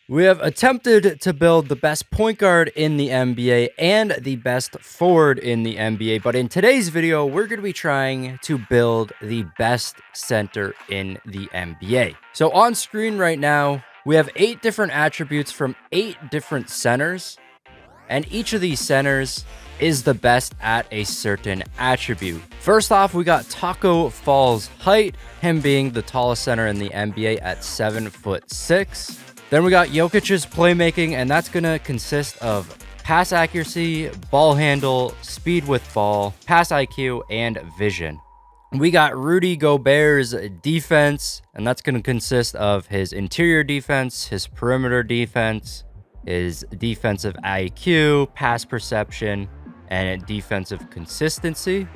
We have attempted to build the best point guard in the NBA and the best forward in the NBA, but in today's video, we're going to be trying to build the best center in the NBA. So on screen right now, we have 8 different attributes from 8 different centers, and each of these centers is the best at a certain attribute. First off, we got Taco Fall's height, him being the tallest center in the NBA at 7'6". Then we got Jokic's playmaking, and that's going to consist of pass accuracy, ball handle, speed with ball, pass IQ, and vision. We got Rudy Gobert's defense, and that's going to consist of his interior defense, his perimeter defense, his defensive IQ, pass perception, and defensive consistency.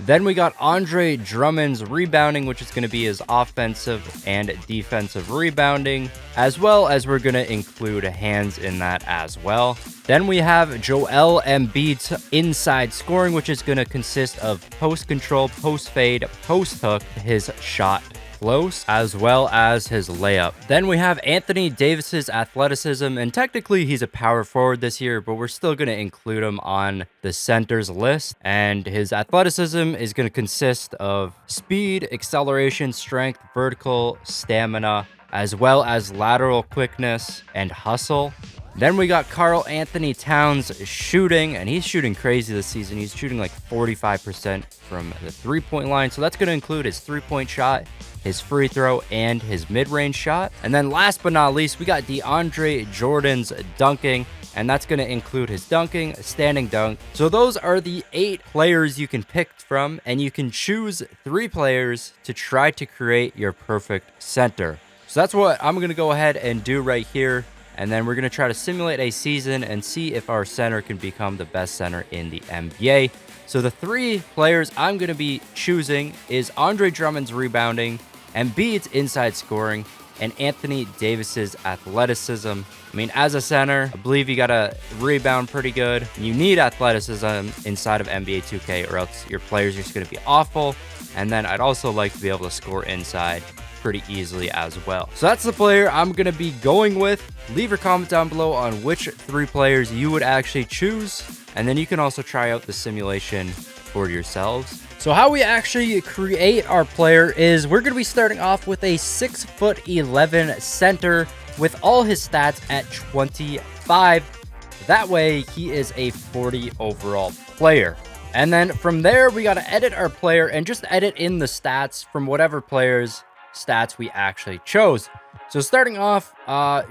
Then we got Andre Drummond's rebounding, which is going to be his offensive and defensive rebounding, as well as we're going to include hands in that as well. Then we have Joel Embiid's inside scoring, which is going to consist of post control, post fade, post hook, his shot close, as well as his layup. Then we have Anthony Davis's athleticism, and technically he's a power forward this year, but we're still going to include him on the centers list. And his athleticism is going to consist of speed, acceleration, strength, vertical, stamina, as well as lateral quickness and hustle. Then we got Karl Anthony Towns shooting, and he's shooting crazy this season. He's shooting like 45% from the three-point line, so that's going to include his three-point shot, his free throw, and his mid-range shot. And then last but not least, we got DeAndre Jordan's dunking, and that's going to include his dunking, standing dunk. So those are the 8 players you can pick from, and you can choose 3 players to try to create your perfect center. So that's what I'm going to go ahead and do right here. And then we're going to try to simulate a season and see if our center can become the best center in the NBA. So the 3 players I'm going to be choosing is Andre Drummond's rebounding, Embiid's inside scoring, and Anthony Davis's athleticism. I mean, as a center, I believe you got to rebound pretty good. You need athleticism inside of NBA 2K, or else your players are just going to be awful. And then I'd also like to be able to score inside pretty easily as well. So that's the player I'm going to be going with. Leave your comment down below on which 3 players you would actually choose, and then you can also try out the simulation for yourselves. So how we actually create our player is we're going to be starting off with a 6'11" center with all his stats at 25. That way he is a 40 overall player. And then from there, we got to edit our player and just edit in the stats from whatever players stats we actually chose. So starting off,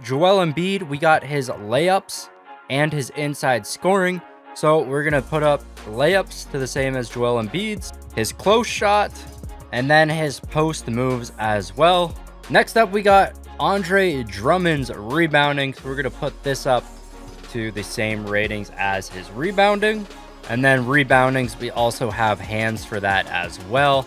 Joel Embiid, we got his layups and his inside scoring. So we're going to put up layups to the same as Joel Embiid's, his close shot, and then his post moves as well. Next up, we got Andre Drummond's rebounding. So we're going to put this up to the same ratings as his rebounding. And then reboundings, we also have hands for that as well.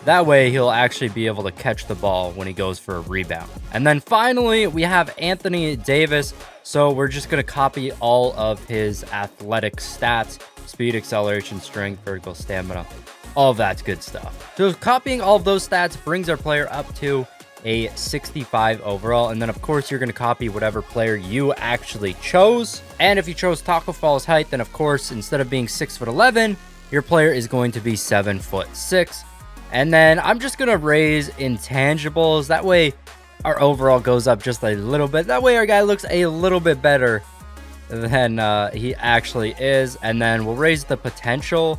That way, he'll actually be able to catch the ball when he goes for a rebound. And then finally, we have Anthony Davis. So we're just going to copy all of his athletic stats: speed, acceleration, strength, vertical, stamina, all of that's good stuff. So copying all of those stats brings our player up to a 65 overall. And then, of course, you're going to copy whatever player you actually chose. And if you chose Taco Fall's height, then, of course, instead of being 6'11", your player is going to be 7'6". And then I'm just going to raise intangibles. That way our overall goes up just a little bit. That way our guy looks a little bit better than he actually is. And then we'll raise the potential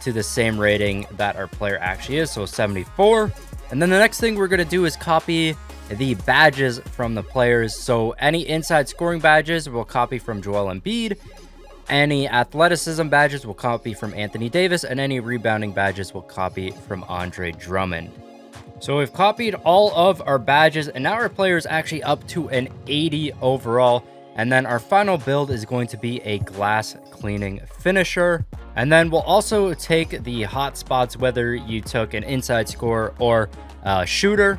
to the same rating that our player actually is. So 74. And then the next thing we're going to do is copy the badges from the players. So any inside scoring badges we'll copy from Joel Embiid. Any athleticism badges will copy from Anthony Davis, and any rebounding badges will copy from Andre Drummond. So we've copied all of our badges, and now our player is actually up to an 80 overall. And then our final build is going to be a glass cleaning finisher. And then we'll also take the hot spots, whether you took an inside scorer or a shooter,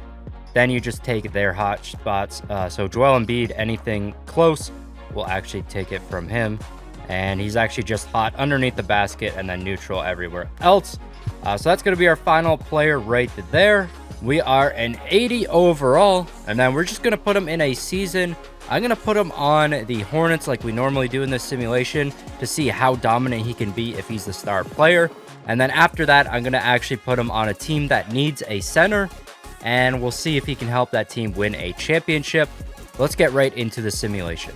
then you just take their hot spots. So Joel Embiid, anything close, we'll actually take it from him. And he's actually just hot underneath the basket and then neutral everywhere else. So that's going to be our final player right there. We are an 80 overall, and then we're just going to put him in a season I'm going to put him on the Hornets like we normally do in this simulation to see how dominant he can be if he's the star player. And then after that, I'm going to actually put him on a team that needs a center, and we'll see if he can help that team win a championship. Let's get right into the simulation.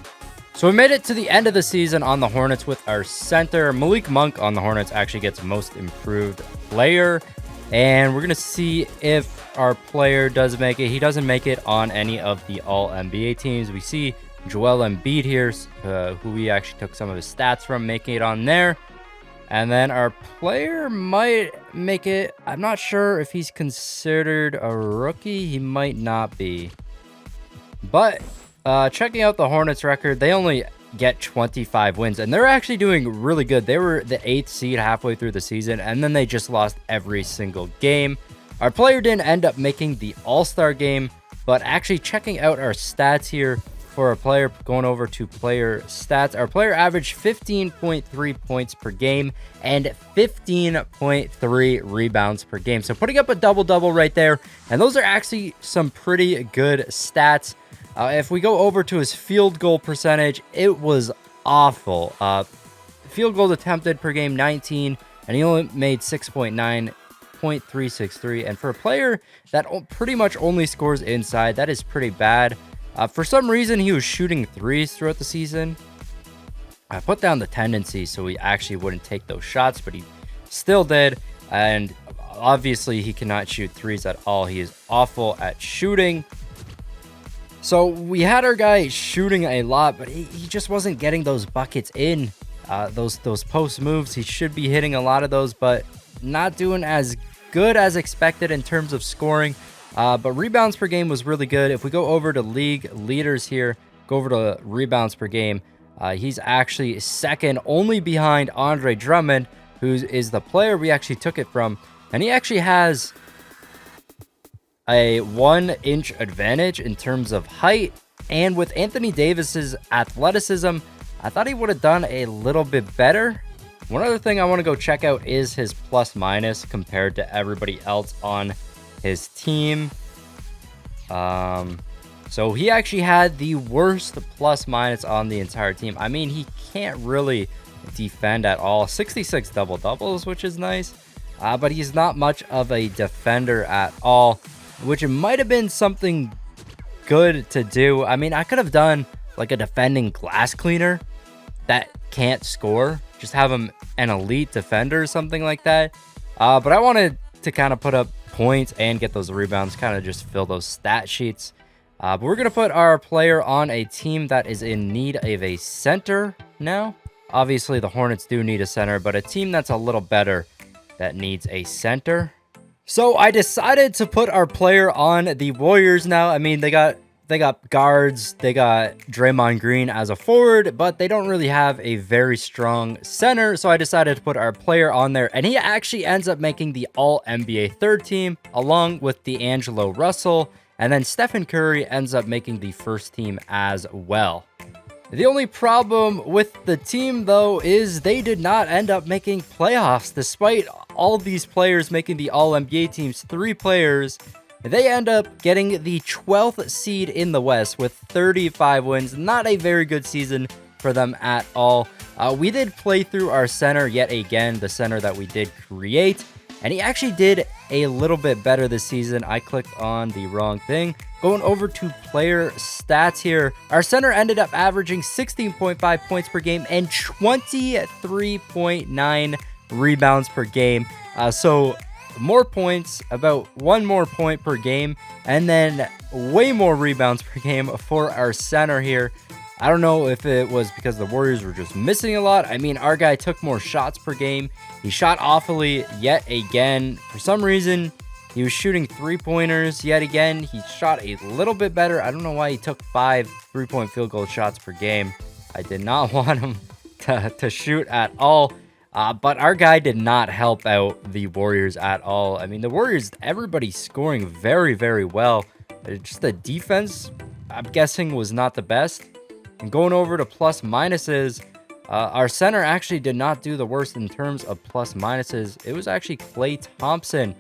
So we made it to the end of the season on the Hornets with our center. Malik Monk on the Hornets actually gets most improved player. And we're going to see if our player does make it. He doesn't make it on any of the All-NBA teams. We see Joel Embiid here, who we actually took some of his stats from, making it on there. And then our player might make it. I'm not sure if he's considered a rookie. He might not be. But checking out the Hornets record, they only get 25 wins, and they're actually doing really good. They were the 8th seed halfway through the season, and then they just lost every single game. Our player didn't end up making the All-Star game, but actually checking out our stats here for our player, going over to player stats, our player averaged 15.3 points per game and 15.3 rebounds per game. So putting up a double-double right there, and those are actually some pretty good stats. If we go over to his field goal percentage, it was awful. Field goals attempted per game, 19, and he only made 6.9.363. And for a player that pretty much only scores inside, that is pretty bad. For some reason, he was shooting threes throughout the season. I put down the tendency so he actually wouldn't take those shots, but he still did. And obviously, he cannot shoot threes at all. He is awful at shooting. So we had our guy shooting a lot, but he just wasn't getting those buckets in. Those post moves, he should be hitting a lot of those, but not doing as good as expected in terms of scoring. But rebounds per game was really good. If we go over to league leaders here, go over to rebounds per game, he's actually second, only behind Andre Drummond, who is the player we actually took it from. And he actually has a 1-inch advantage in terms of height, and with Anthony Davis's athleticism, I thought he would have done a little bit better. One other thing I want to go check out is his plus minus compared to everybody else on his team. So he actually had the worst plus minus on the entire team. I mean, he can't really defend at all. 66 double doubles, which is nice, but he's not much of a defender at all, which it might have been something good to do. I mean, I could have done like a defending glass cleaner that can't score. Just have him an elite defender or something like that. But I wanted to kind of put up points and get those rebounds, kind of just fill those stat sheets. But we're going to put our player on a team that is in need of a center now. Obviously, the Hornets do need a center, but a team that's a little better that needs a center. So I decided to put our player on the Warriors now. I mean, they got guards, they got Draymond Green as a forward, but they don't really have a very strong center. So I decided to put our player on there, and he actually ends up making the All-NBA third team along with D'Angelo Russell, and then Stephen Curry ends up making the first team as well. The only problem with the team, though, is they did not end up making playoffs. Despite all these players making the All-NBA teams, 3 players, they end up getting the 12th seed in the West with 35 wins. Not a very good season for them at all. We did play through our center yet again, the center that we did create, and he actually did a little bit better this season. I clicked on the wrong thing. Going over to player stats here, our center ended up averaging 16.5 points per game and 23.9 rebounds per game. So more points, about 1 more point per game, and then way more rebounds per game for our center here. I don't know if it was because the Warriors were just missing a lot. I mean, our guy took more shots per game. He shot awfully yet again. For some reason, he was shooting 3-pointers yet again. He shot a little bit better. I don't know why he took 5 3-point field goal shots per game. I did not want him to shoot at all. But our guy did not help out the Warriors at all. I mean, the Warriors, everybody's scoring very, very well. Just the defense, I'm guessing, was not the best. And going over to plus minuses, our center actually did not do the worst in terms of plus minuses. It was actually Klay Thompson.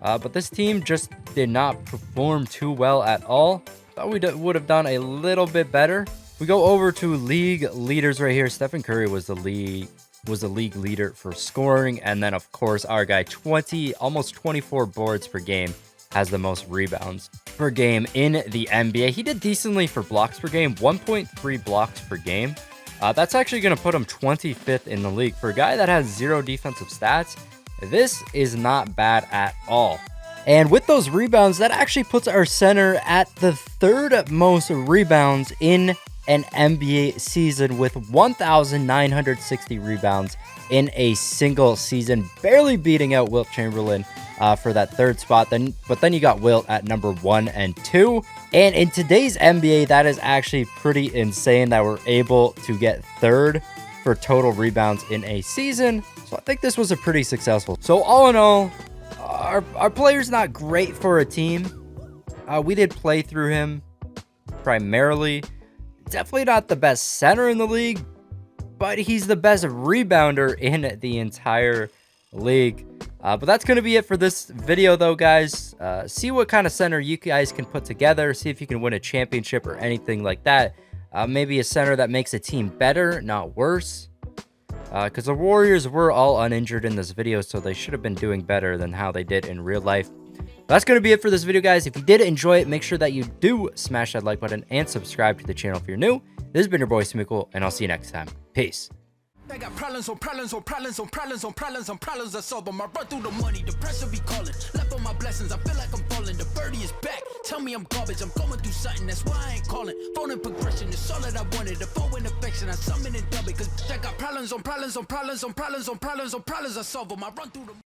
But this team just did not perform too well at all. Thought we would have done a little bit better. We go over to league leaders right here. Stephen Curry was the league leader for scoring, and then of course our guy, almost 24 boards per game, has the most rebounds per game in the NBA. He did decently for blocks per game, 1.3 blocks per game. That's actually going to put him 25th in the league. For a guy that has 0 defensive stats, this is not bad at all. And with those rebounds, that actually puts our center at the 3rd most rebounds in an NBA season with 1,960 rebounds in a single season, barely beating out Wilt Chamberlain for that 3rd spot. But then you got Wilt at number 1 and 2. And in today's NBA, that is actually pretty insane that we're able to get 3rd for total rebounds in a season. So I think this was a pretty successful. So all in all, our player's not great for a team. We did play through him primarily. Definitely not the best center in the league, but he's the best rebounder in the entire league. But that's going to be it for this video, though, guys. See what kind of center you guys can put together. See if you can win a championship or anything like that. Maybe a center that makes a team better, not worse. Because the Warriors were all uninjured in this video, so they should have been doing better than how they did in real life. That's going to be it for this video, guys. If you did enjoy it, make sure that you do smash that like button and subscribe to the channel if you're new. This has been your boy Smequle, and I'll see you next time. Peace. I got problems on problems on problems on problems on problems on problems I solve them. I run through the money, the pressure be calling. Left on my blessings, I feel like I'm falling. The birdie is back, tell me I'm garbage. I'm going through something, that's why I ain't calling. Phone and progression, it's all that I wanted. The phone and affection, I summon and dub it. Cause I got problems on problems on problems on problems on problems on problems I solve them. I run through the